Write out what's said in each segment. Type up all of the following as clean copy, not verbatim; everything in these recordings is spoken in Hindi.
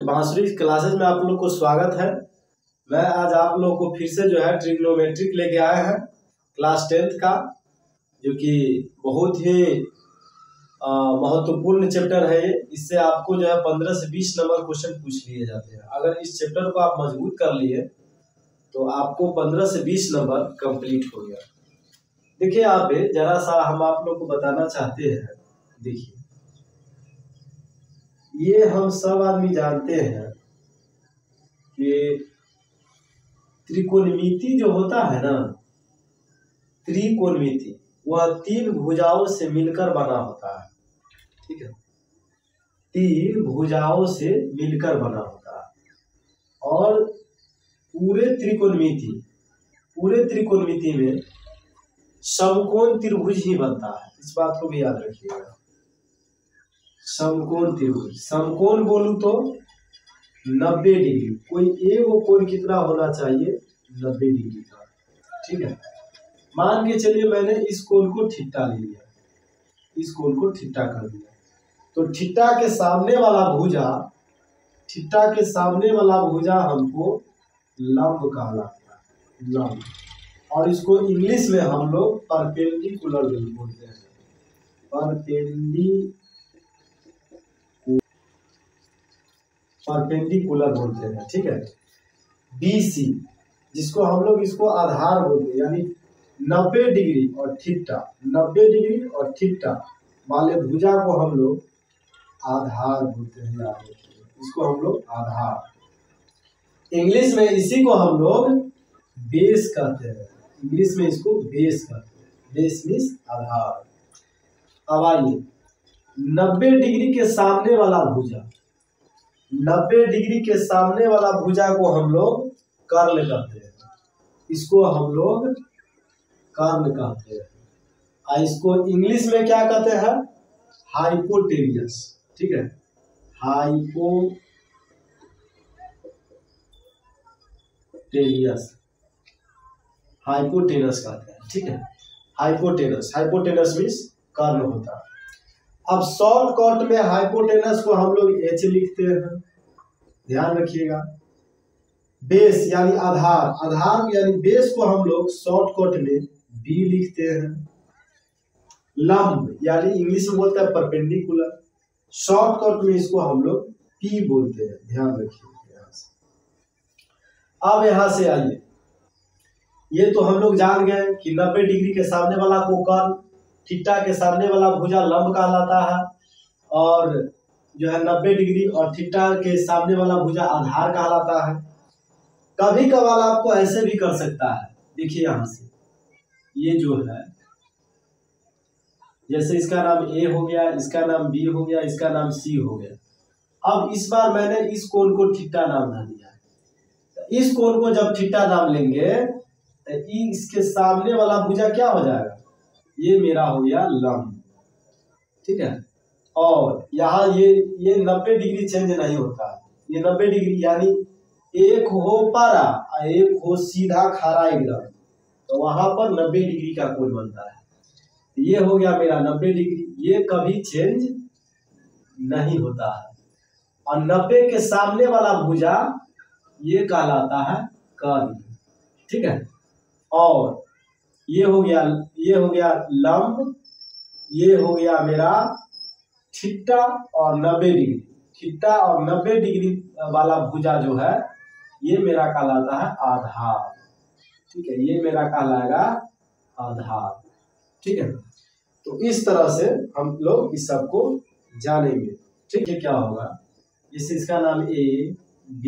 बांसुरी क्लासेस में आप लोग को स्वागत है। मैं आज आप लोग को फिर से जो है ट्रिग्नोमेट्रिक लेके आए हैं क्लास 10th का, जो कि बहुत ही महत्वपूर्ण चैप्टर है। इससे आपको जो है 15 से 20 नंबर क्वेश्चन पूछ लिए जाते हैं। अगर इस चैप्टर को आप मजबूत कर लिए तो आपको 15 से 20 नंबर कंप्लीट हो गया। देखिए यहाँ पे जरा सा हम आप लोग को बताना चाहते हैं। देखिए ये हम सब आदमी जानते हैं कि त्रिकोणमिति जो होता है ना, त्रिकोणमिति वह 3 भुजाओं से मिलकर बना होता है। ठीक है, 3 भुजाओं से मिलकर बना होता है। और पूरे त्रिकोणमिति में समकोण त्रिभुज ही बनता है। इस बात को भी याद रखिएगा, समकोण त्रिभुज। समकोण बोलूं तो 90 डिग्री। कोई एक कोण कितना होना चाहिए? 90 डिग्री का। ठीक है, मान के चलिए मैंने इस कोण को थीटा ले लिया, इस कोण को थीटा कर दिया, तो थीटा के सामने वाला भुजा हमको लंब कहलाता है, लंब। और इसको इंग्लिश में हम लोग परपेंडिकुलर बोलते हैं, परपेंडिकुलर बोलते हैं। ठीक है, BC जिसको हम लोग इसको आधार बोलते हैं, यानी 90 डिग्री और थीटा, 90 डिग्री और थीटा वाले भुजा को हम लोग आधार बोलते हैं। याद रखिए, इसको हम लोग आधार। इंग्लिश में इसी को हम लोग बेस कहते हैं, इंग्लिश में इसको बेस कहते हैं। बेस मीन्स आधार। अब आइए 90 डिग्री के सामने वाला भुजा, 90 डिग्री के सामने वाला भुजा को हम लोग कर्ण कहते हैं, इसको हम लोग कर्ण कहते हैं। और इसको इंग्लिश में क्या कहते हैं? हाइपोटेनियस। ठीक है, हाइपोटेनस कहते हैं। ठीक है, हाइपोटेनस मीन्स कर्ण होता है। अब शॉर्टकट में हाइपोटेनस को हम लोग H लिखते हैं, ध्यान रखिएगा। बेस यानी आधार यानी बेस को हम लोग शॉर्टकट में B लिखते हैं। लंब यानी इंग्लिश में बोलते हैं परपेंडिकुलर, शॉर्टकट में इसको हम लोग P बोलते हैं, ध्यान रखिए। अब यहां से आइए, ये तो हम लोग जान गए कि 90 डिग्री के सामने वाला को कर्ण, थीटा के सामने वाला भुजा लंब कहलाता है, और जो है 90 डिग्री और थीटा के सामने वाला भुजा आधार कहलाता है। कभी कभार आपको ऐसे भी कर सकता है। देखिए यहां से ये जो है, जैसे इसका नाम A हो गया, इसका नाम B हो गया, इसका नाम C हो गया। अब इस बार मैंने इस कोण को थीटा नाम दे दिया है। इस कोण को जब थीटा नाम लेंगे तो इसके सामने वाला भुजा क्या हो जाएगा? ये मेरा हो गया लंब। ठीक है, और यहाँ ये 90 डिग्री चेंज नहीं होता है। ये 90 डिग्री यानी एक हो पारा और एक हो सीधा खड़ा एकदम, तो वहां पर 90 डिग्री का कोण बनता है। ये हो गया मेरा 90 डिग्री, ये कभी चेंज नहीं होता है। और 90 के सामने वाला भुजा ये कहलाता है कर्ण। ठीक है, और ये हो गया लंब, ये हो गया मेरा थीटा और 90 डिग्री। थीटा और 90 डिग्री वाला भुजा जो है ये मेरा कहलाता है आधार। ठीक है, ये मेरा कहलाएगा आधार। ठीक है, तो इस तरह से हम लोग इस सब को जानेंगे। ठीक है, क्या होगा, जैसे इसका नाम A B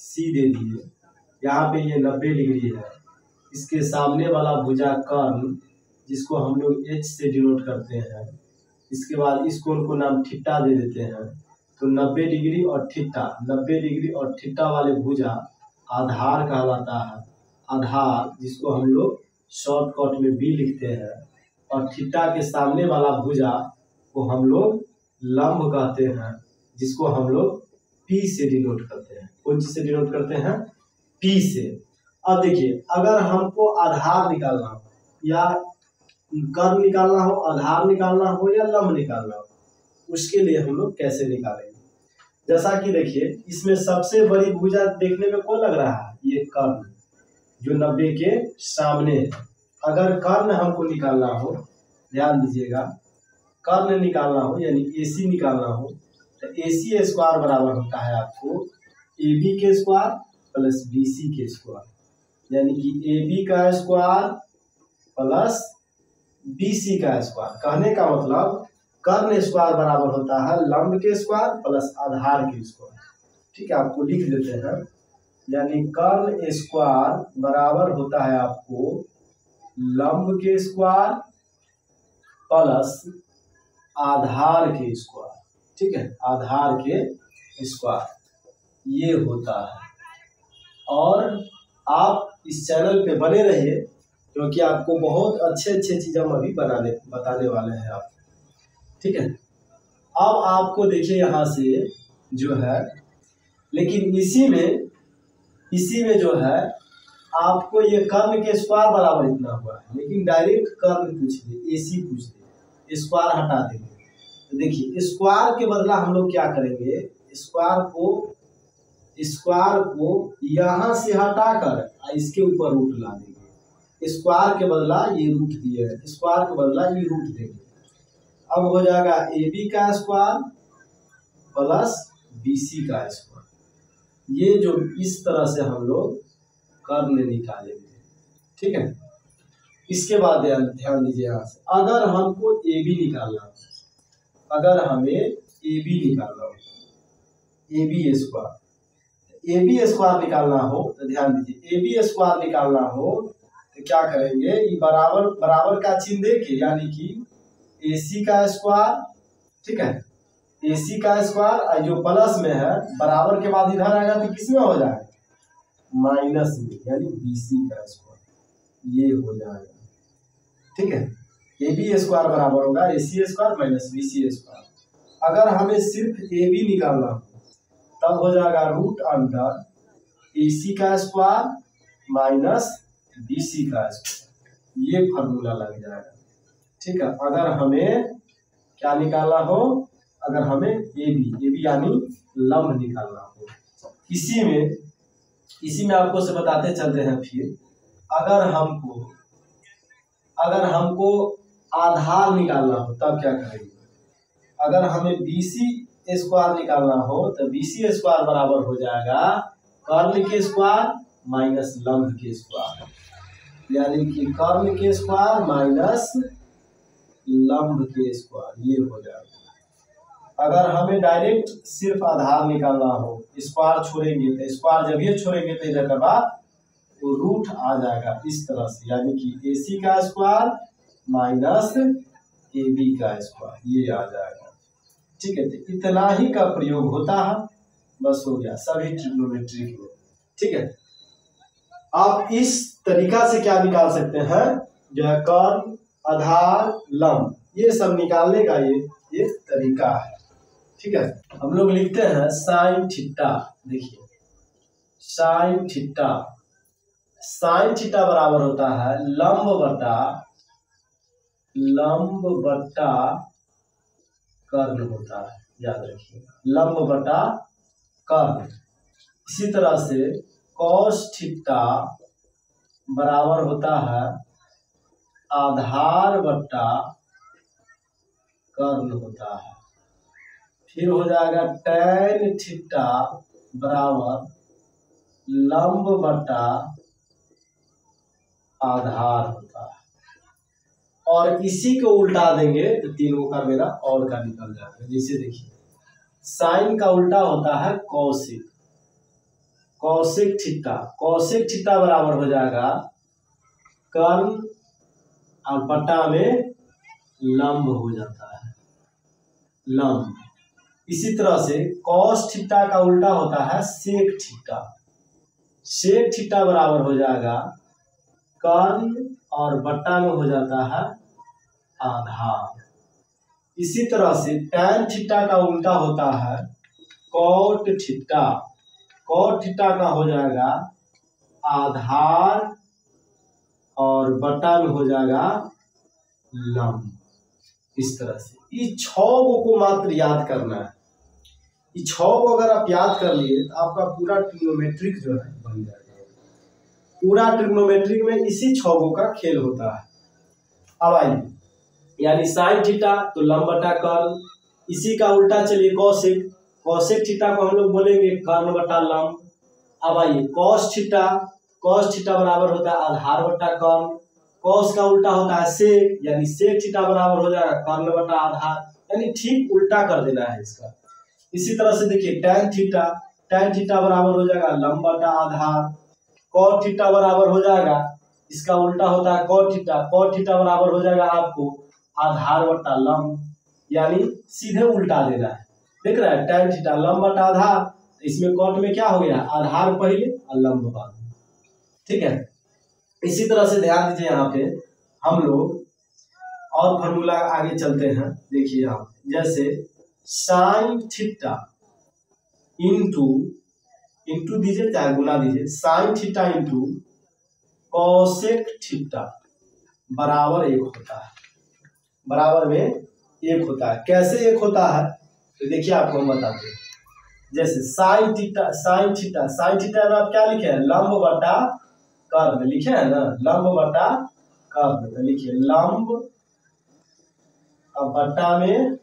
C दे दिए, यहाँ पे ये 90 डिग्री है, इसके सामने वाला भुजा कर्ण जिसको हम लोग H से डिनोट करते हैं। इसके बाद इस कोण को नाम थीटा दे देते हैं। तो 90 डिग्री और थीटा, 90 डिग्री और थीटा वाले भुजा आधार कहलाता है। आधार जिसको हम लोग शॉर्टकट में B लिखते हैं, और थीटा के सामने वाला भुजा को हम लोग लंब कहते हैं, जिसको हम लोग P से डिनोट करते हैं। कौन चीज से डिनोट करते हैं? P से। अब देखिए, अगर हमको आधार निकालना हो या कर्ण निकालना हो, आधार निकालना हो या लंब निकालना हो, उसके लिए हम लोग कैसे निकालेंगे? जैसा कि देखिए इसमें सबसे बड़ी भुजा देखने में कौन लग रहा है, ये कर्ण जो 90 के सामने है। अगर कर्ण हमको निकालना हो, ध्यान दीजिएगा, कर्ण निकालना हो यानी AC निकालना हो तो AC स्क्वायर बराबर होता है आपको AB के स्क्वायर प्लस BC के स्क्वायर, यानी कि AB का स्क्वायर प्लस BC का स्क्वायर। कहने का मतलब कर्ण स्क्वायर बराबर होता है लंब के स्क्वायर प्लस आधार के स्क्वायर। ठीक है, आपको लिख देते हैं, यानी कर्ण स्क्वायर बराबर होता है आपको लंब के स्क्वायर प्लस आधार के स्क्वायर। ठीक है, आधार के स्क्वायर ये होता है। और आप इस चैनल पे बने रहिए क्योंकि आपको बहुत अच्छे चीज़ हम अभी बताने वाले हैं आप। ठीक है, अब आपको देखिए यहाँ से जो है, लेकिन इसी में जो है आपको ये कर्ण के स्क्वायर बराबर इतना हुआ है, लेकिन डायरेक्ट कर्ण पूछ दे, AC पूछ दे, स्क्वायर हटा देंगे। तो देखिए स्क्वायर के बदला हम लोग क्या करेंगे, स्क्वायर को यहाँ से हटाकर इसके ऊपर रूट ला देंगे। स्क्वायर के बदला ये रूट दिए है, स्क्वायर के बदला ये रूट देंगे। अब हो जाएगा AB का स्क्वायर प्लस BC का स्क्वायर। ये जो इस तरह से हम लोग कर्ण निकालेंगे। ठीक है, इसके बाद ध्यान दीजिए यहाँ से, अगर हमको AB निकालना हो, अगर हमें AB निकालना हो, AB स्क्वायर निकालना हो तो ध्यान दीजिए, AB स्क्वायर निकालना हो तो क्या करेंगे, ये बराबर का चिन्ह देके, यानी कि AC का स्क्वायर, ठीक है, AC का स्क्वायर जो प्लस में है बराबर के बाद इधर आएगा तो किस में हो जाएगा, माइनस में, यानी BC का स्क्वायर ये हो जाएगा। ठीक है, AB स्क्वायर बराबर होगा AC square minus BC square. अगर हमें सिर्फ AB निकालना हो तब हो जाएगा रूट अंडर AC का स्क्वायर माइनस BC का स्क्वायर, ये फार्मूला लग जाएगा। ठीक है, अगर हमें क्या निकालना हो, अगर हमें AB यानी लंब निकालना हो, इसी में आपको से बताते चलते हैं। फिर अगर हमको आधार निकालना हो तब क्या करेंगे, अगर हमें BC स्क्वायर निकालना हो तो BC स्क्वायर बराबर हो जाएगा कर्ण के स्क्वायर माइनस लंब के स्क्वायर, यानी कि कर्ण के स्क्वायर माइनस लंब के स्क्वायर, ये हो जाएगा। अगर हमें डायरेक्ट सिर्फ आधार निकालना हो, स्क्वायर छोड़ेंगे तो स्क्वायर जब ये छोड़ेंगे तो इधर के बाद तो रूट आ जाएगा इस तरह से, यानी कि AC का स्क्वायर माइनस AB का स्क्वायर, ये आ जाएगा। ठीक है, तो इतना ही का प्रयोग होता है, बस हो गया सभी ट्रिग्नोमेट्री में। ठीक है, आप इस तरीका से क्या निकाल सकते हैं, जो है कर्ण, आधार, लंब, ये सब निकालने का ये तरीका है। ठीक है, हम लोग लिखते हैं साइन थीटा। देखिए साइन थीटा बराबर होता है लंब बटा कर्ण होता है, याद रखिएगा, लंब बटा कर्ण। इसी तरह से कॉस थीटा बराबर होता है आधार बटा कर्ण होता है। फिर हो जाएगा टैन थीटा बराबर लंब बटा आधार होता है। और इसी को उल्टा देंगे तो तीनों का मेरा और का निकल जाएगा। जैसे देखिए साइन का उल्टा होता है कौशिक थीटा बराबर हो जाएगा कर्ण और बटा में लंब हो जाता है, लंब। इसी तरह से कॉस थीटा का उल्टा होता है सेक थीटा बराबर हो जाएगा कर्ण और बटा में हो जाता है आधार। इसी तरह से टैन थीटा का उल्टा होता है कॉट थीटा का हो जाएगा आधार और बटा में हो जाएगा लंब। इस तरह से ये 6 को मात्र याद करना है। ये 6 को अगर आप याद कर लिए तो आपका पूरा ट्रिग्नोमेट्रिक जो है बन जाएगा। पूरा ट्रिग्नोमेट्रिक में इसी 6 का खेल होता है। अब आइए, यानी साइन थीटा तो लंब बटा कर्ण, इसी का उल्टा चलिए कॉसेक, कॉसेक थीटा को हम लोग बोलेंगे कर्ण बटा लंब। अब आइए कॉस थीटा, कॉस थीटा बराबर होता है आधार बटा कर्ण, कॉस का उल्टा होता है सेक, यानी सेक थीटा बराबर हो जाएगा कर्ण बटा आधार, यानी ठीक उल्टा कर देना है इसका। इसी तरह से देखिए टैन थीटा, टैन थीटा बराबर हो जाएगा लंब बटा आधार, कॉट थीटा बराबर हो जाएगा, इसका उल्टा होता है कॉट थीटा, कॉट थीटा बराबर हो जाएगा आपको आधार बटा लंब, यानी सीधे उल्टा देना है। देख रहा है टैन थीटा लंब बटा आधार, इसमें कॉट में क्या हो गया आधार पहले और लंब बाद में, ठीक है। इसी तरह से ध्यान दीजिए यहाँ पे हम लोग और फॉर्मूला आगे चलते हैं। देखिए यहाँ जैसे साइन थीटा इंटू दीजिए चाहे गुना दीजिए, sine theta into cosec theta बराबर 1 होता है, बराबर में 1 होता है। कैसे 1 होता है तो देखिए आपको हम बताते हैं। जैसे sine theta, sine theta, sine theta में आप क्या लिखे हैं लंब बटा कर्ण लिखे हैं ना, लंब बटा कर्ण, तो लिखिए लंब अब बटा में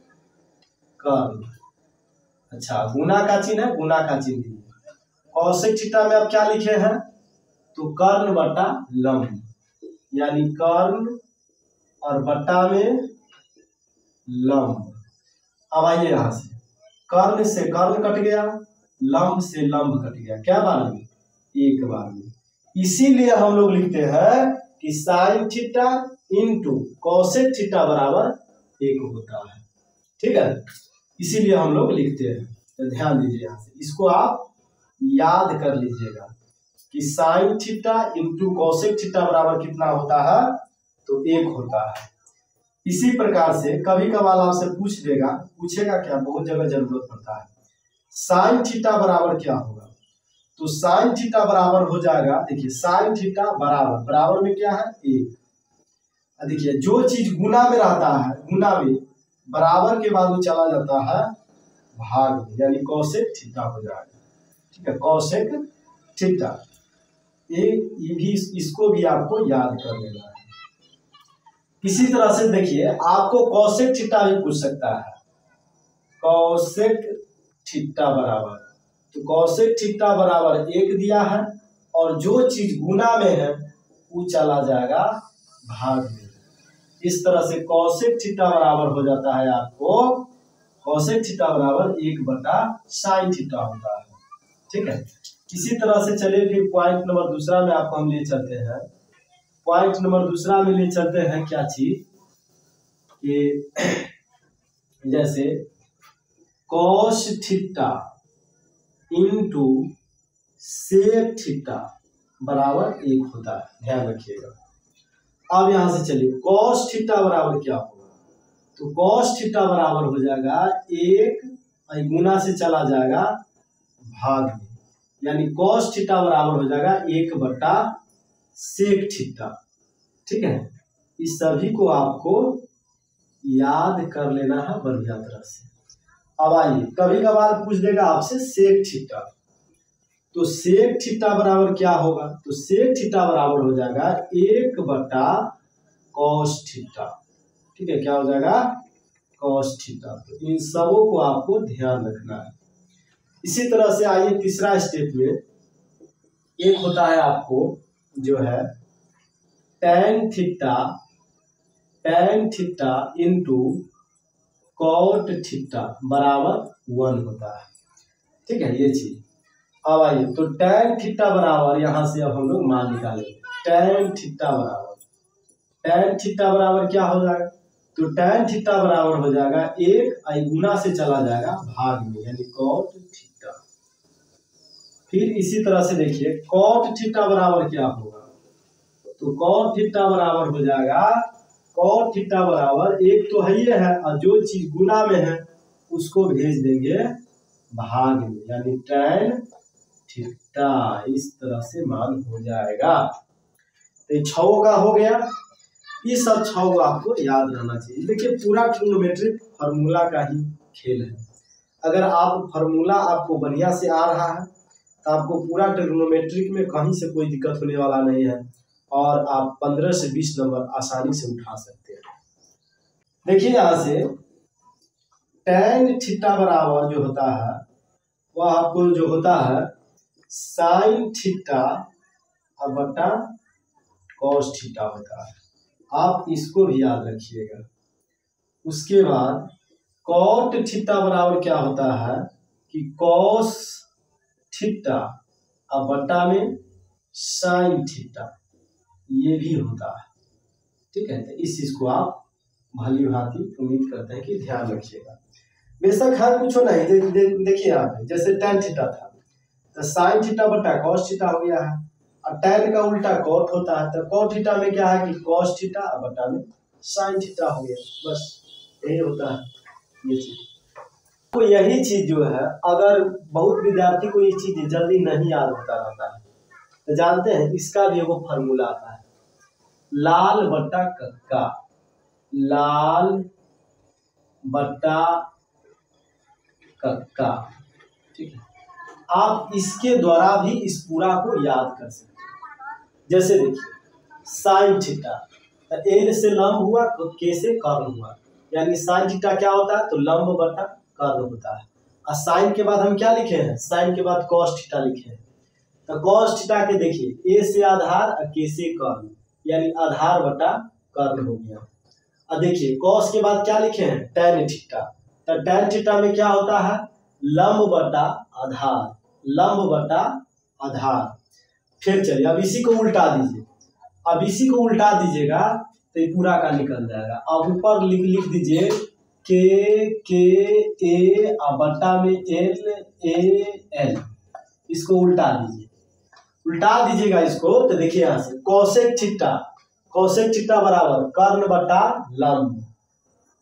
कर्ण। अच्छा गुना का चिन्ह है, गुना का चिन्ह। कॉसेक थीटा में आप क्या लिखे हैं तो कर्ण बटा लंब, यानी कर्ण और बटा में लंब। अब आइए यहां से कर्ण से कर्ण कट गया, लंब से लंब कट गया, क्या बार में एक बार में। इसीलिए हम लोग लिखते हैं कि sine theta into cosec theta बराबर 1 होता है, ठीक है। इसीलिए हम लोग लिखते हैं, तो ध्यान दीजिए यहाँ से इसको आप याद कर लीजिएगा कि sine theta into cosec theta बराबर कितना होता है तो 1 होता है। इसी प्रकार से कभी कभार आपसे पूछेगा क्या, बहुत जगह जरूरत पड़ता है, साइन थीटा बराबर क्या होगा तो साइन थीटा बराबर हो जाएगा, देखिए साइन थीटा बराबर, बराबर में क्या है 1। देखिए जो चीज गुना में रहता है, गुना में बराबर के बाद वो चला जाता है भाग में, यानी कॉसेक थीटा हो जाएगा, ठीक है, कॉसेक थीटा। ये भी, इसको भी आपको याद कर लेना है। इसी तरह से देखिए आपको कॉसेक थीटा भी पूछ सकता है, कॉसेक थीटा बराबर, तो कॉसेक थीटा बराबर 1 दिया है और जो चीज गुना में है वो चला जाएगा भाग में। इस तरह से कॉसेक थीटा बराबर हो जाता है आपको, कॉसेक थीटा बराबर 1 बटा साइन थीटा होता है, ठीक है। इसी तरह से चलिए फिर पॉइंट नंबर दूसरा में आपको हम ले चलते हैं। पॉइंट नंबर दूसरा में ले चलते हैं क्या चीज कि जैसे cos theta into sec theta बराबर 1 होता है, ध्यान रखिएगा। अब यहां से चलिए कॉस थीटा बराबर क्या होगा तो कॉस थीटा बराबर हो जाएगा 1 गुना से चला जाएगा भाग में, यानी कॉस थीटा बराबर हो जाएगा 1 बटा सेक थीटा, ठीक है। इस सभी को आपको याद कर लेना है बढ़िया तरह से। अब आइए कभी कभार पूछ देगा आपसे सेक थीटा, तो सेक थीटा बराबर क्या होगा तो सेक थीटा बराबर हो जाएगा 1 बटा कॉस थीटा, ठीक है, क्या हो जाएगा कॉस थीटा। तो इन सबों को आपको ध्यान रखना है। इसी तरह से आइए तीसरा स्टेप में, एक होता है आपको जो है tan theta into cot theta बराबर 1 होता है, ठीक है, ये चीज। अब आइए तो टैन थीटा बराबर, यहां से अब हम लोग मान निकालेंगे, टैन थीटा बराबर क्या हो जाएगा तो टैन थीटा बराबर हो जाएगा 1 गुना से चला जाएगा भाग में, यानी कॉट थीटा। फिर इसी तरह से देखिए कॉट थीटा बराबर क्या होगा तो कॉट थीटा बराबर हो जाएगा, कॉट थीटा बराबर 1 तो है ही है और जो चीज गुना में है उसको भेज देंगे भाग में, यानी टैन थीटा। इस तरह से मान हो जाएगा। तो 6 का हो गया, ये सब 6 आपको याद रहना चाहिए। देखिए पूरा ट्रिग्नोमेट्रिक फार्मूला का ही खेल है। अगर आप फार्मूला आपको बढ़िया से आ रहा है तो आपको पूरा ट्रिग्नोमेट्रिक में कहीं से कोई दिक्कत होने वाला नहीं है और आप 15 से 20 नंबर आसानी से उठा सकते हैं। देखिए यहाँ से tan थीटा बराबर जो होता है वह आपको जो होता है sin थीटा बटा cos थीटा होता है। आप इसको भी याद रखिएगा। उसके बाद cot थीटा बराबर क्या होता है कि cos थीटा बटा में sin थीटा, ये भी होता है। ठीक है, तो इस चीज को आप भली भांति उम्मीद करते हैं कि ध्यान रखिएगा। बेशक हर कुछ नहीं, देखिए आप जैसे tan थीटा था तो sin थीटा बटा cos थीटा हो गया है, और tan का उल्टा cot होता है तो cot थीटा में क्या है कि cos थीटा बटा में sin थीटा हो गया, बस यही होता है ये चीज। तो यही चीज जो है, अगर बहुत विद्यार्थी को ये चीज जल्दी नहीं याद होता रहता है तो जानते हैं इसका भी वो फार्मूला आता है, लाल बट्टा कक्का, लाल बट्टा कक्का। ठीक है, आप इसके द्वारा भी इस पूरा को याद कर सकते हैं। जैसे देखिए साइन थीटा, एन से लंब हुआ तो के से कर्ण हुआ, यानी साइन थीटा क्या होता है तो लंब बटा कर्ण होता है। और साइन के बाद हम क्या लिखे हैं, साइन के बाद cos थीटा लिखे हैं। तो cos थीटा के देखिए ए से आधार और के से कर्ण, यानी आधार बटा कर्ण हो गया। और देखिए cos के बाद क्या लिखे हैं tan थीटा, तो tan थीटा में क्या होता है लंब बटा आधार, लंब बटा आधार। फिर चलिए अब इसी को उल्टा दीजिए, अब इसी को उल्टा दीजिएगा तो ये पूरा का निकल जाएगा। अब ऊपर लिख दीजिए के ए बटा में एल ए एल, इसको उल्टा दीजिए, उल्टा दीजिएगा इसको तो देखिए यहाँ से कोसेक थीटा, कोसेक थीटा बराबर कर्ण बटा लंब,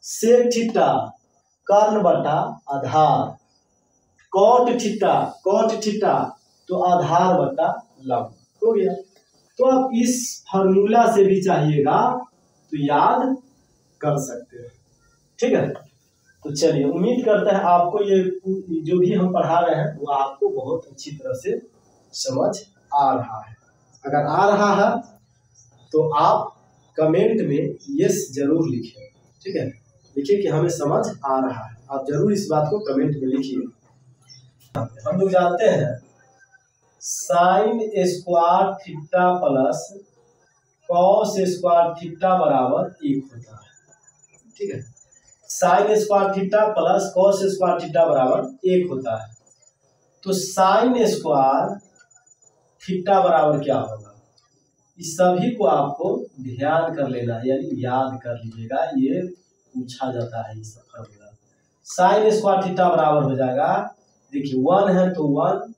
सेक थीटा कर्ण बटा आधार, कॉट थीटा, कॉट थीटा तो आधार बटा लंब हो गया। तो आप इस फार्मूला से भी चाहिएगा तो याद कर सकते हैं। ठीक है, तो चलिए उम्मीद करते हैं आपको ये जो भी हम पढ़ा रहे हैं वो आपको बहुत अच्छी तरह से समझ आ रहा है। अगर आ रहा है तो आप कमेंट में यस जरूर लिखें। ठीक है, लिखिए कि हमें समझ आ रहा है, आप जरूर इस बात को कमेंट में लिखिए। हम लोग जानते हैं sine square theta plus cos square theta बराबर 1 होता है। ठीक है, sine square theta plus cos square theta बराबर 1 होता है। तो साइन स्क्वायर थीटा बराबर क्या होगा, इस सभी को आपको ध्यान कर लेना है, यानी याद कर लीजिएगा, ये पूछा जाता है इस फार्मूला। साइन स्क्वायर थीटा बराबर हो जाएगा, देखिए 1 है तो 1,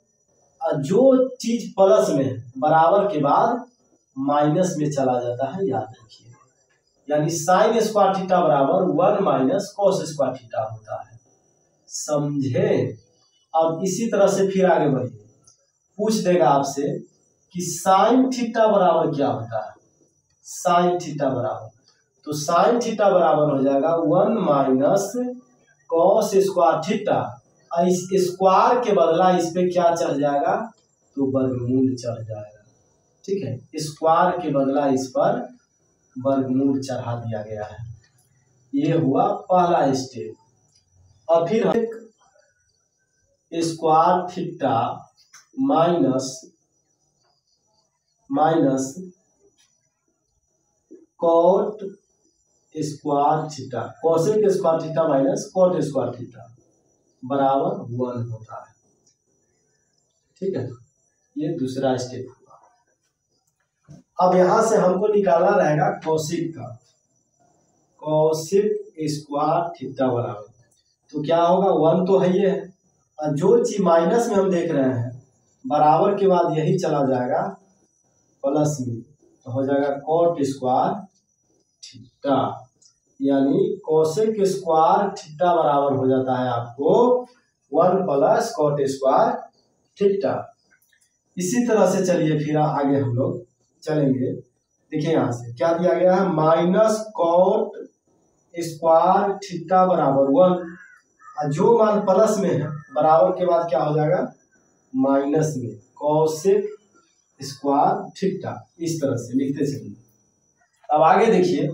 और जो चीज प्लस में है बराबर के बाद माइनस में चला जाता है, याद रखिए। यानी साइन स्क्वायर थीटा बराबर 1 माइनस कॉस स्क्वायर थीटा होता है, समझे। अब इसी तरह से फिर आगे बढ़िए, पूछ देगा आपसे कि साइन थीटा बराबर क्या होता है, साइन थीटा बराबर, तो साइन थीटा बराबर हो जाएगा 1 माइनस कॉस स्क्वायर थीटा, इस स्क्वायर के बदला इस पे क्या चढ़ जाएगा तो वर्गमूल चढ़ जाएगा। ठीक है, स्क्वायर के बदला इस पर वर्गमूल चढ़ा दिया गया है। ये हुआ पहला स्टेप। और फिर square theta minus cot square theta, cosec square theta minus cot square theta बराबर 1 होता है। ठीक है, ये दूसरा स्टेप हुआ। अब यहां से हमको निकालना रहेगा कोसेक का, कोसेक स्क्वायर थीटा बराबर, तो क्या होगा 1 तो है ये है, और जो चीज माइनस में हम देख रहे हैं बराबर के बाद यही चला जाएगा प्लस में, तो हो जाएगा कॉट स्क्वायर थीटा, यानी कोसेक स्क्वायर थीटा बराबर हो जाता है आपको 1 प्लस कॉट स्क्वायर थीटा। इसी तरह से चलिए फिर आगे हम लोग चलेंगे। देखिए यहाँ से क्या दिया गया है, माइनस कॉट स्क्वायर थीटा बराबर 1, और जो मान प्लस में है बराबर के बाद क्या हो जाएगा माइनस में कोसेक स्क्वायर थीटा। इस तरह से लिखते चलिए। अब आगे देखिए,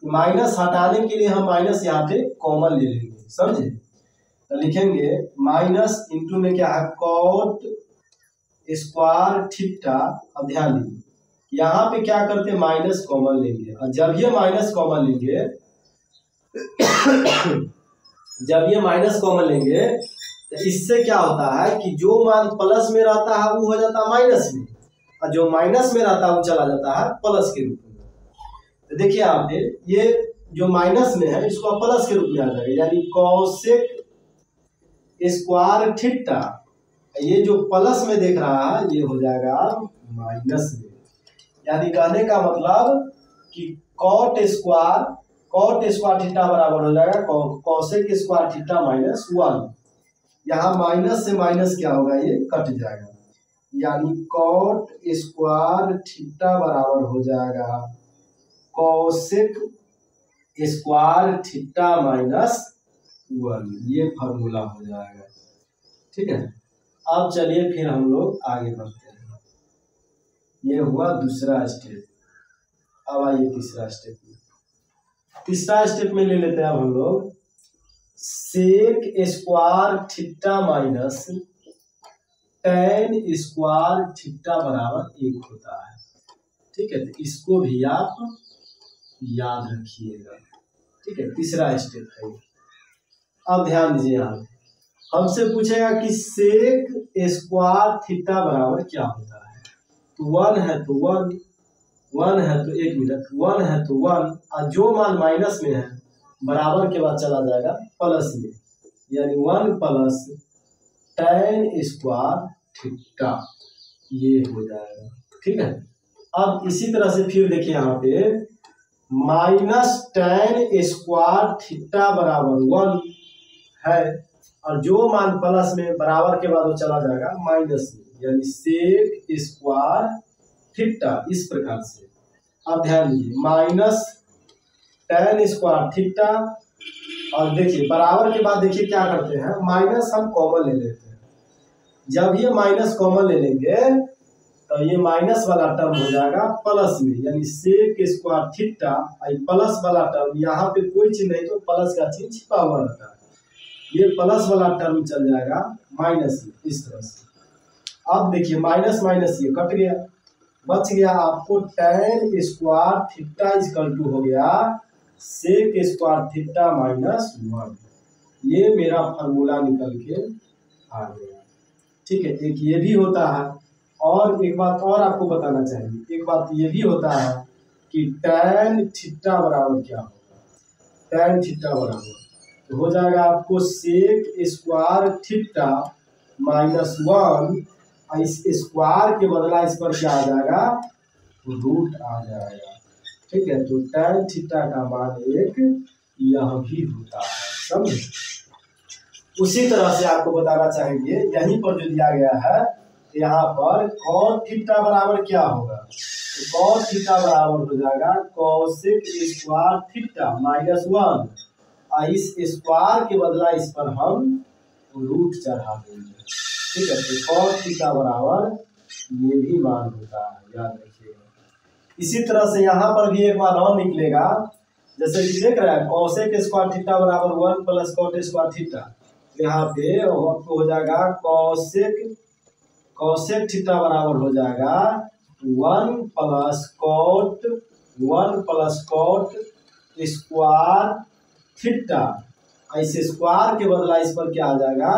माइनस हटाने के लिए हम माइनस यहाँ पे कॉमन ले लेंगे, समझे। तो लिखेंगे माइनस इंटू में क्या है कॉट स्क्वायर थीटा। अब ध्यान दीजिए यहाँ पे क्या करते हैं माइनस कॉमन लेंगे, और जब ये माइनस कॉमन लेंगे जब ये माइनस कॉमन लेंगे तो इससे क्या होता है कि जो मान प्लस में रहता है वो हो जाता है माइनस में, और जो माइनस में रहता है वो चला जाता है प्लस के रूप में। तो देखिए आप ये जो माइनस में है इसको प्लस के रूप में आ जाएगा, यानी कोसेक स्क्वायर थीटा। ये जो प्लस में देख रहा है ये हो जाएगा माइनस में, यानी कहने का मतलब कि कॉट स्क्वायर थीटा बराबर हो जाएगा कोसेक स्क्वायर थीटा माइनस 1। यहाँ माइनस से माइनस क्या होगा ये कट जाएगा, यानी कॉट स्क्वायर थीटा बराबर हो जाएगा कोसेक स्क्वायर थीटा माइनस 1। ये फॉर्मूला हो जाएगा, ठीक है। अब चलिए फिर हम लोग आगे बढ़ते हैं। ये हुआ दूसरा स्टेप। अब आइए तीसरा स्टेप में। तीसरा स्टेप में ले लेते हैं अब हम लोग sec square theta minus tan square theta बराबर 1 होता है, ठीक है। तो इसको भी आप याद रखिएगा, ठीक है। तीसरा स्टेप है। अब ध्यान दीजिए यहाँ हमसे पूछेगा कि सेक स्क्वायर थीटा बराबर क्या होता है। तो 1 है तो 1 है तो 1 मिनट 1 है तो 1, और जो मान माइनस में है बराबर के बाद चला जाएगा प्लस में, यानी 1 प्लस टेन स्क्वायर थीटा ये हो जाएगा, ठीक है। अब इसी तरह से फिर देखिए यहाँ पे माइनस टेन स्क्वायर थीटा बराबर 1 है, और जो मान प्लस में बराबर के बाद वो चला जाएगा माइनस में, यानी सेक स्क्वायर थीटा। इस प्रकार से अब ध्यान दीजिए माइनस टेन स्क्वायर थीटा, और देखिए बराबर के बाद देखिए क्या करते हैं माइनस हम कॉमन ले लेते हैं। जब ये माइनस कॉमन ले लेंगे तो ये माइनस वाला टर्म हो जाएगा प्लस में, यानी सेक स्क्वायर थीटा। प्लस वाला टर्म यहाँ पे कोई चीज नहीं तो प्लस का चीज छिपा हुआ रहता है, ये प्लस वाला टर्म चल जाएगा माइनस में। इस तरह से अब देखिए माइनस माइनस ये कट गया, बच गया आपको tan square theta equal to हो गया सेक स्क्वायर थीटा माइनस 1। ये मेरा फॉर्मूला निकल के आ गया, ठीक है। एक ये भी होता है, और एक बात और आपको बताना चाहिए, एक बात ये भी होता है कि टेन थीटा बराबर क्या होगा। टेन थीटा बराबर तो हो जाएगा आपको सेक स्क्वायर थीटा माइनस 1, इस स्क्वायर के बदला इस पर क्या आ जाएगा रूट आ जाएगा, ठीक है। तो टेन थीटा का मान 1 यह भी होता है, समझे। उसी तरह से आपको बताना चाहेंगे यहीं पर जो दिया गया है यहाँ पर कॉट थीटा बराबर क्या होगा। तो कॉट थीटा बराबर हो जाएगा कोसेक स्क्वायर थीटा माइनस 1, और इस स्क्वायर के बदला इस पर हम रूट चढ़ा देंगे, ठीक है। तो कॉट थीटा बराबर ये भी मान होता है, याद रखिएगा। इसी तरह से यहाँ पर भी एक मान और निकलेगा, जैसे कि देख रहे हैं कोसेक स्क्वायर थीटा बराबर 1 प्लस कॉट स्क्वायर थीटा। यहाँ पे आपको हो जाएगा कोसेक थीटा बराबर हो जाएगा 1 प्लस कॉट स्क्वायर थीटा। ऐसे स्क्वायर के बदला इस पर क्या आ जाएगा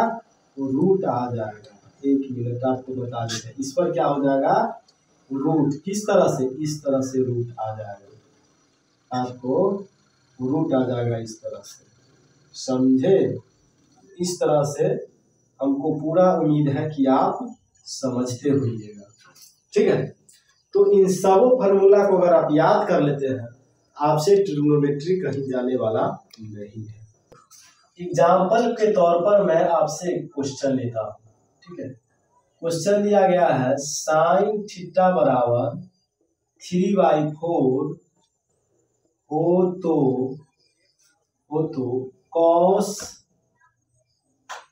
रूट आ जाएगा। एक मिनट आपको बता देते हैं, इस पर क्या हो जाएगा रूट। किस तरह से, इस तरह से रूट आ जाएगा, आपको रूट आ जाएगा इस तरह से, समझे। इस तरह से हमको पूरा उम्मीद है कि आप समझते होइएगा, ठीक है। तो इन सब फार्मूला को अगर आप याद कर लेते हैं आपसे ट्रिग्नोमेट्री कहीं जाने वाला नहीं है। एग्जाम्पल के तौर पर मैं आपसे एक क्वेश्चन लेता हूँ, ठीक है। क्वेश्चन दिया गया है साइन थीटा बराबर 3/4 हो तो कॉस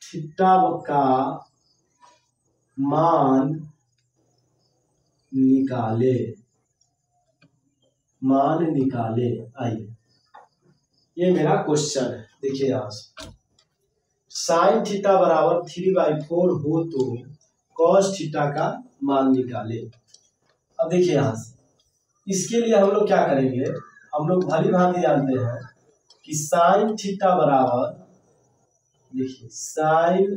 थीटा का मान निकाले। आइए, ये मेरा क्वेश्चन है। देखिए यहां से साइन थीटा बराबर 3/4 हो तो कॉस थीटा का मान निकाले। अब देखिए यहां से इसके लिए हम लोग क्या करेंगे, हम लोग भली भांति जानते हैं कि साइन थीटा बराबर, देखिए साइन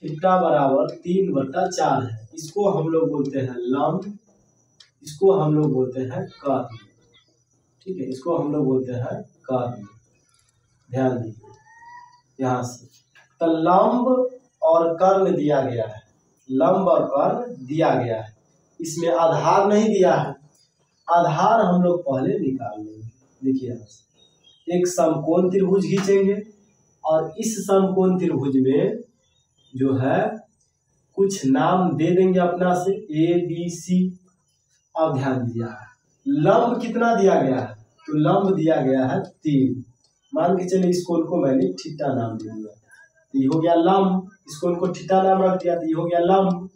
थीटा बराबर 3/4 है। इसको हम लोग बोलते हैं लंब, इसको हम लोग बोलते हैं कर्ल। ठीक है, इसको हम लोग बोलते हैं कर्ल। ध्यान दीजिए यहां से, तो लंब और कर्ण दिया गया है, लंब और कर्ण दिया गया है, इसमें आधार नहीं दिया है। आधार हम लोग पहले निकाल लेंगे। देखिए यहां से एक समकोण त्रिभुज खींचेंगे और इस समकोण त्रिभुज में जो है कुछ नाम दे देंगे अपना से, ए बी सी। अब ध्यान दीजिए लंब कितना दिया गया है, तो लंब दिया गया है 3। मान के चलिए इस कोण को मैंने थीटा नाम दे दिया, तो ये हो गया लंब। इस कोण को थीटा नाम रख दिया तो ये हो गया लंब।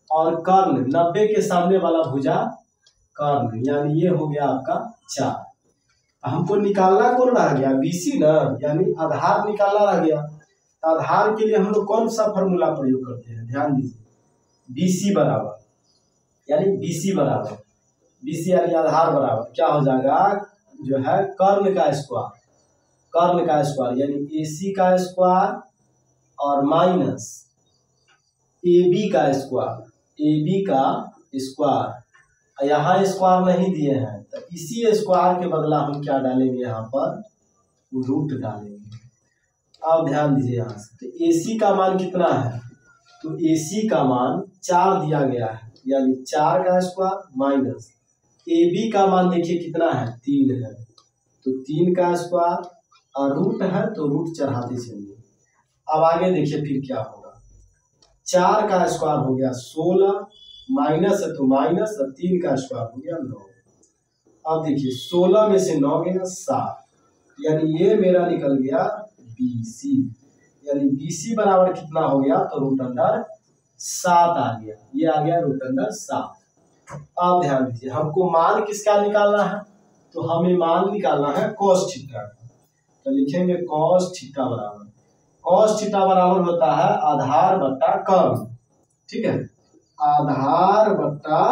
और कर्ण 90 के सामने वाला भुजा कर्ण, यानी ये हो गया आपका 4। हमको निकालना कौन रह गया, बीसी ना, यानी आधार निकालना रह गया। आधार के लिए हम लोग कौन सा फॉर्मूला प्रयोग करते हैं, ध्यान दीजिए, बीसी बराबर, यानी बीसी बराबर, बीसी यानी आधार बराबर क्या हो जाएगा, जो है कर्ण का स्क्वायर, कर्ण का स्क्वायर यानी एसी का स्क्वायर और माइनस एबी का स्क्वायर, एबी का स्क्वायर। यहाँ स्क्वायर नहीं दिए हैं तो इसी स्क्वायर के बदला हम क्या डालेंगे, यहाँ पर रूट डालेंगे। अब ध्यान दीजिए यहाँ से, तो एसी का मान कितना है, तो एसी का मान 4 दिया गया है, यानी 4 का स्क्वायर माइनस एबी का मान देखिए कितना है, 3 है, तो 3 का स्क्वायर और रूट है तो रूट चढ़ाते चलिए। अब आगे देखिए फिर क्या होगा, 4 का स्क्वायर हो गया 16, माइनस है तो माइनस, और 3 का स्क्वायर हो गया 9। अब देखिए 16 में से 9 गया 7, यानी ये मेरा निकल गया बीसी, यानी बीसी बराबर कितना हो गया, तो रूट अंडर 7 आ गया, ये आ गया रूट अंडर 7। अब ध्यान दीजिए हमको मान किसका निकालना है, तो हमें मान निकालना है कॉस थीटा का। तो लिखेंगे कॉस थीटा बराबर, कॉस थीटा बराबर होता है आधार बट्टा कर्ण। ठीक है, आधार बट्टा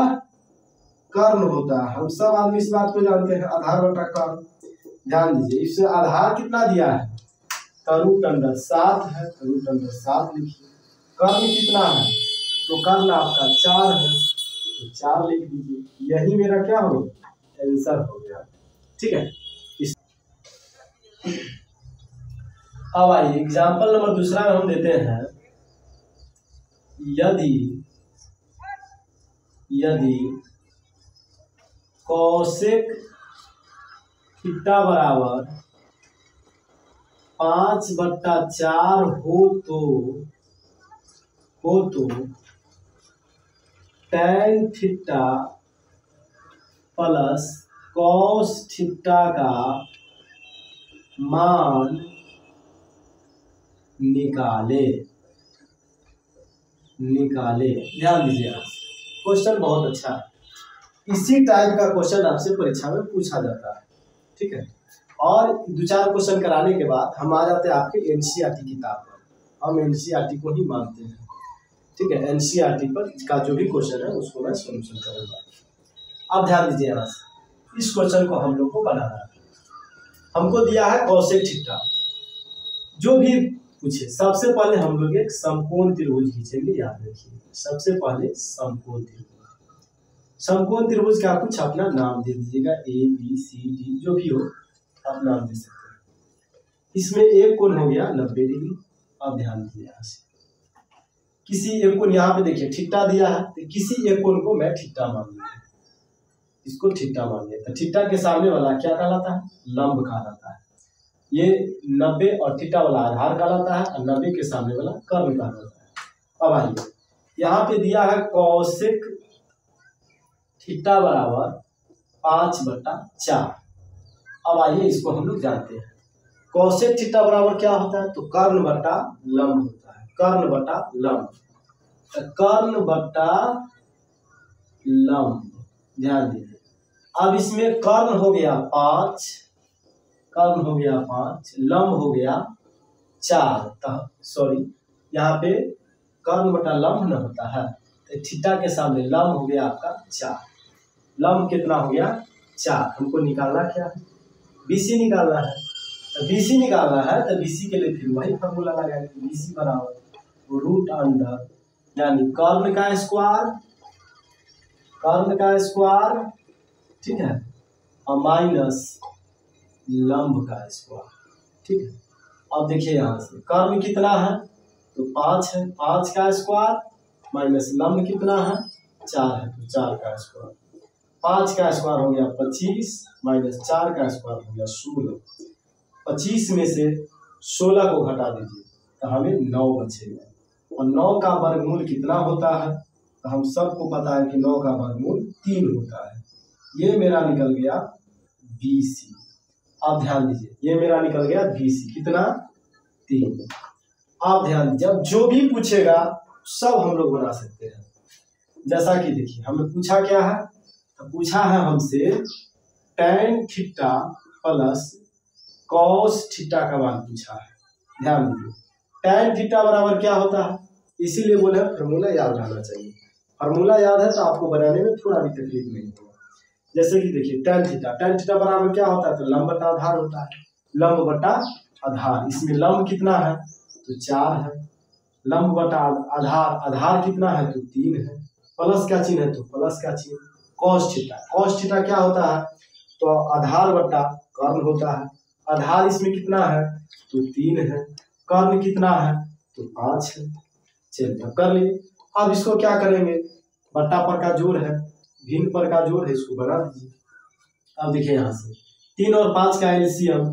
कर्ण होता है, हम सब आदमी इस बात को जानते हैं, आधार बट्टा कर्ण। ध्यान दीजिए इससे आधार कितना दिया है, तो रूट अंडर 7 है, तो रूट अंडर 7 लिखिए। कर्ण कितना है, तो कर्ण आपका 4 है, तो 4 लिख दीजिए। यही मेरा क्या हो गया, आंसर हो गया। ठीक है, अब आइए एग्जाम्पल नंबर दूसरा में हम देते हैं, यदि कौशिक थीटा बराबर 5/4 हो तो tan theta plus cos theta का मान निकाले। ध्यान दीजिए क्वेश्चन बहुत अच्छा है, इसी टाइप का क्वेश्चन आपसे परीक्षा में पूछा जाता है। ठीक है, और 2-4 क्वेश्चन कराने के बाद हम आ जाते हैं आपके एनसीईआरटी किताब पर, हम एनसीईआरटी को ही मानते हैं। ठीक है, एनसीईआरटी पर का जो भी क्वेश्चन है उसको मैं सॉल्यूशन करूंगा। अब ध्यान दीजिए यहाँ से, इस क्वेश्चन को हम लोग को बनाना है। हमको दिया है कौशिक थीटा, जो भी पूछे सबसे पहले हम लोग एक समकोण त्रिभुज खींचेंगे। याद रखिए सबसे पहले समकोण त्रिभुज, समकोण त्रिभुज का कुछ अपना नाम दे दीजिएगा, ए बी सी डी जो भी हो आप नाम दे सकते हैं। इसमें एक कोण हो गया 90 डिग्री। अब ध्यान दीजिए यहाँ से, किसी एक कोण यहाँ पे देखिए थीटा दिया है, तो किसी एक कोण को मैं थीटा मान लूंगा, इसको थीटा मान लिया, तो थीटा के सामने वाला क्या कहलाता है, लंब कहलाता है। ये 90 और थीटा वाला आधार कहलाता है, और 90 के सामने वाला कर्ण कहलाता है। अब आइए यहाँ पे दिया है कौशिक थीटा बराबर 5/4। अब आइए इसको हम लोग जानते हैं, कोसेक थीटा बराबर क्या होता है, तो कर्ण बटा लंब होता है, कर्ण बटा लंब, कर्ण बटा लंब, ध्यान दीजिए। अब इसमें कर्ण हो गया 5, कर्ण हो गया 5, लंब हो गया 4, सॉरी यहाँ पे कर्ण बटा लंब न होता है, तो थीटा के सामने लंब हो गया आपका 4, लंब कितना हो गया 4, हमको निकालना क्या है, बीसी निकालना है, तो बीसी निकालना है तो बीसी के लिए फिर वही फॉर्मूला लगाएंगे, बीसी बराबर रूट अंडर यानी कर्ण का स्क्वायर, कर्ण का स्क्वायर, ठीक है, और माइनस लंब का स्क्वायर, ठीक है। अब देखिए यहाँ से कर्ण कितना है, तो 5 है, 5 का स्क्वायर माइनस लंब कितना है 4 है, तो 4 का स्क्वायर, 5 का स्क्वायर हो गया 25 माइनस 4 का स्क्वायर हो गया 16, 25 में से 16 को घटा दीजिए तो हमें 9 बचेगा, और 9 का वर्गमूल कितना होता है, तो हम सबको पता है कि 9 का वर्गमूल 3 होता है, ये मेरा निकल गया BC। आप ध्यान दीजिए, ये मेरा निकल गया BC कितना 3। आप ध्यान दीजिए, अब जो भी पूछेगा सब हम लोग बना सकते हैं। जैसा कि देखिए हमें पूछा क्या है, तो पूछा है हमसे tan theta plus cos theta का मान पूछा है। ध्यान दीजिए, tan थीटा बराबर क्या होता है, इसीलिए बोले फार्मूला याद रहना चाहिए, फार्मूला याद है तो आपको बनाने में थोड़ा भी तकलीफ नहीं होगा। जैसे कि देखिए tan थीटा बराबर क्या होता है, तो लंब बटा आधार होता है, लंब बटा आधार, इसमें लंब कितना है तो 4 है, लंब बटा आधार, आधार कितना है तो 3 है, प्लस का चिन्ह है तो प्लस का चिन्ह, cos थीटा क्या होता है, तो आधार बटा कर्ण होता है, आधार इसमें कितना है तो 3 है, कर्ण कितना है तो 5 है। चलिए कर लिए, अब इसको क्या करेंगे, बट्टा पर का जोड़ है, भिन्न पर का जोड़ है, इसको बना दीजिए। अब देखिए यहाँ से 3 और 5 का एलसीएम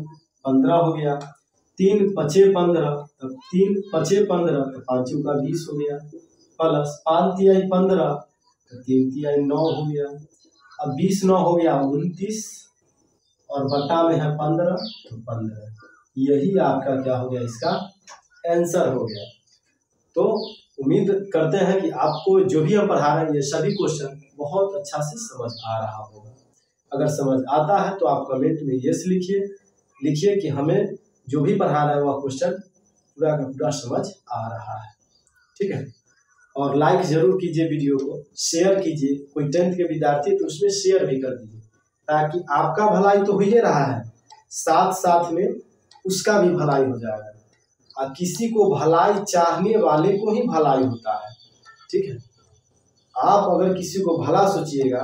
15 हो गया, 3 पचे 15, तब 3 पचे 15 तो 5 का 20 हो गया, प्लस 5 तिहाई 15 तो 3 तिहाई 9 हो गया, अब 20 9 हो गया 29, और बटा में है 15 तो 15, यही आपका क्या हो गया, इसका आंसर हो गया। तो उम्मीद करते हैं कि आपको जो भी हम पढ़ा रहे हैं ये सभी क्वेश्चन बहुत अच्छा से समझ आ रहा होगा। अगर समझ आता है तो आप कमेंट में यस लिखिए कि हमें जो भी पढ़ा रहा है वह क्वेश्चन पूरा का पूरा समझ आ रहा है, ठीक है। और लाइक जरूर कीजिए, वीडियो को शेयर कीजिए, कोई 10th के विद्यार्थी तो उसमें शेयर भी कर दीजिए, ताकि आपका भलाई तो हो ही रहा है, साथ साथ में उसका भी भलाई हो जाएगा, और किसी को भलाई चाहने वाले को ही भलाई होता है, ठीक है। आप अगर किसी को भला सोचिएगा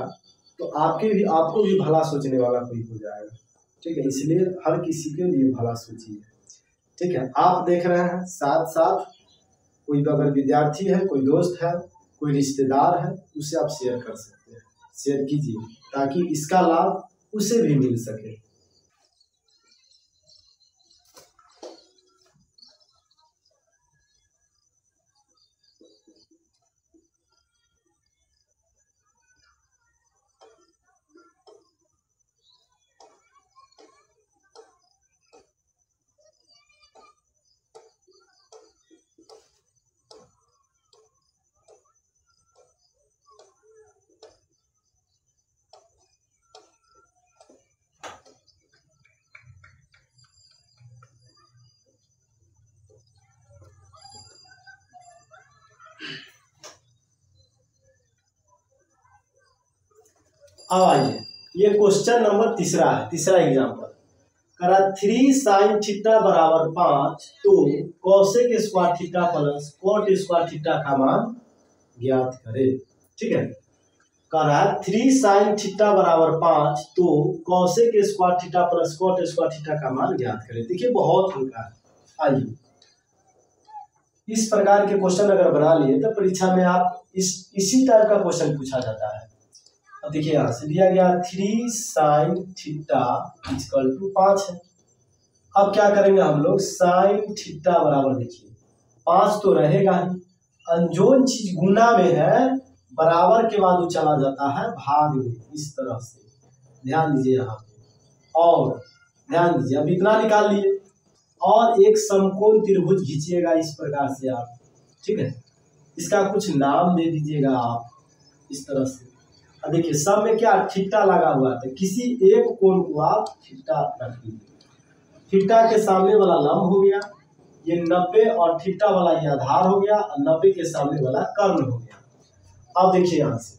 तो आपको भी भला सोचने वाला कोई हो जाएगा, ठीक है। इसलिए हर किसी के लिए भला सोचिए, ठीक है। आप देख रहे हैं, साथ साथ कोई अगर विद्यार्थी है, कोई दोस्त है, कोई रिश्तेदार है, उसे आप शेयर कर सकते हैं, शेयर कीजिए ताकि इसका लाभ उसे भी मिल सके। अब आइए, ये क्वेश्चन नंबर तीसरा है, तीसरा एग्जाम्पल करा 3 sin थीटा बराबर 5 तो cosec square theta plus cot square theta का मान ज्ञात करे, ठीक है। करा 3 sin थीटा बराबर 5 तो cosec square theta plus cot square theta का मान ज्ञात करे। देखिए बहुत हल्का है। आइए, इस प्रकार के क्वेश्चन अगर बना लिए तो परीक्षा में आप इसी टाइप का क्वेश्चन पूछा जाता है। अब देखिए यहाँ से दिया गया 3 sin थीटा इक्वल टू 5 है। अब क्या करेंगे हम लोग, sin थीटा बराबर, देखिए 5 तो रहेगा ही, अनजोन चीज गुना में है, बराबर के बाद वो चला जाता है भाग में, इस तरह से ध्यान दीजिए यहाँ पे। और ध्यान दीजिए, अब इतना निकाल लिए और एक समकोण त्रिभुज खींचिएगा इस प्रकार से आप, ठीक है। इसका कुछ नाम दे दीजिएगा आप इस तरह से। अब देखिए सब में क्या थीटा लगा हुआ है, किसी एक कोण को आप थीटा रख दीजिए। थीटा के सामने वाला लंब हो गया, ये 90 और थीटा वाला ये आधार हो गया, और 90 के सामने वाला कर्ण हो गया। अब देखिए यहाँ से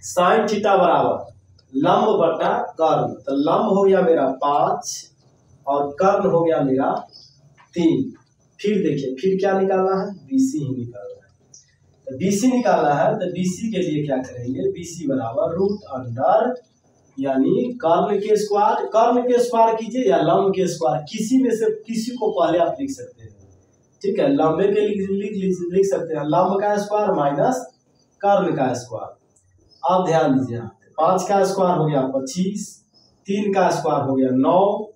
साइन थीटा बराबर लंब बटा कर्ण, तो लंब हो गया मेरा 5 और कर्ण हो गया मेरा 3। फिर देखिए फिर क्या निकालना है, बीसी ही निकालना है। तो बीसी निकालना है तो बीसी के लिए क्या करेंगे, बीसी बराबर रूट अंडर यानी कर्ण के स्क्वायर कीजिए या लंब के स्क्वायर, किसी में से किसी को पहले आप लिख सकते हैं, ठीक है। लंबे के लिख सकते हैं लंब का स्क्वायर माइनस कर्ण का स्क्वायर। आप ध्यान दीजिए 5 का स्क्वायर हो गया 25, 3 का स्क्वायर हो गया 9,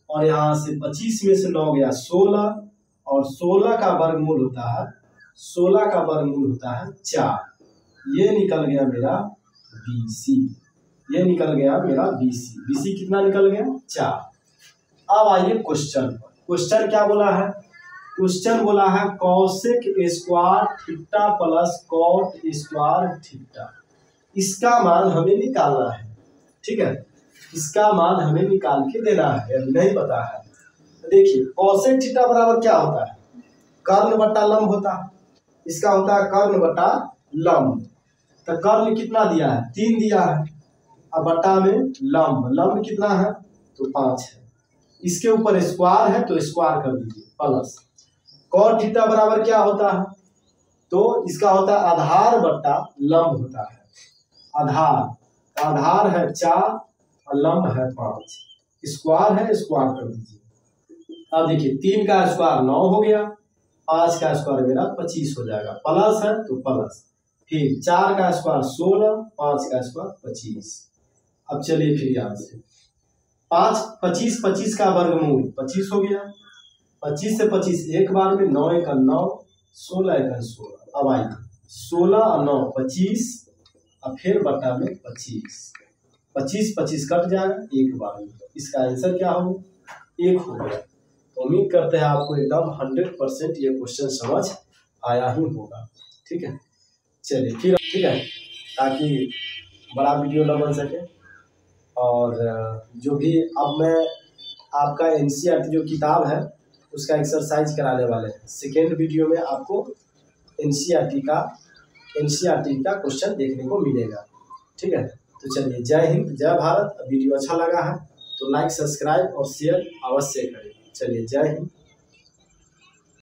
और यहाँ से 25 में से 9 गया 16, और 16 का वर्गमूल होता है 4। ये निकल गया मेरा बीसी, ये निकल गया मेरा बीसी। बीसी कितना निकल गया 4। अब आइए क्वेश्चन पर। क्वेश्चन क्या बोला है, क्वेश्चन बोला है cosec square theta plus cot square theta. इसका मान हमें निकालना है, ठीक है। इसका मान हमें निकाल के देना है, नहीं पता है। तो देखिए कॉसेक थीटा बराबर क्या होता है, कर्ण बटा लंब होता है। इसका होता है कर्ण बटा लंब। तो कर्ण कितना दिया है 3 दिया है, अब बटा में लंब कितना है तो 5 है। इसके ऊपर स्क्वायर है तो स्क्वायर कर दीजिए प्लस कॉट थीटा बराबर क्या होता है, तो इसका होता है आधार बटा लंब होता है। आधार है 4 और लंब है 5, स्क्वायर है स्क्वायर कर दीजिए। अब देखिए 3 का स्क्वायर 9 हो गया, 5 का स्क्वायर मेरा 25 हो जाएगा, प्लस है तो प्लस, फिर 4 का स्क्वायर 16, 5 का स्क्वायर 25। अब चलिए फिर यहाँ से 25 का वर्गमूल 25 हो गया, 25 से 25 एक बार में, 9 एक 9, 16 एक 16। अब आइए 16 और 9 25, अब फिर बटा में 25 कट जाएगा एक बार में। इसका आंसर क्या हो 1 हो गया। तो उम्मीद करते हैं आपको एकदम 100% ये क्वेश्चन समझ आया ही होगा, ठीक है। चलिए फिर, ठीक है, ताकि बड़ा वीडियो न बन सके। और जो भी अब मैं आपका एनसीईआरटी जो किताब है उसका एक्सरसाइज कराने वाले हैं। सेकेंड वीडियो में आपको एनसीईआरटी का क्वेश्चन देखने को मिलेगा, ठीक है। तो चलिए जय हिंद जय भारत। वीडियो अच्छा लगा है तो लाइक सब्सक्राइब और शेयर अवश्य करें। चलिए जय हिंद।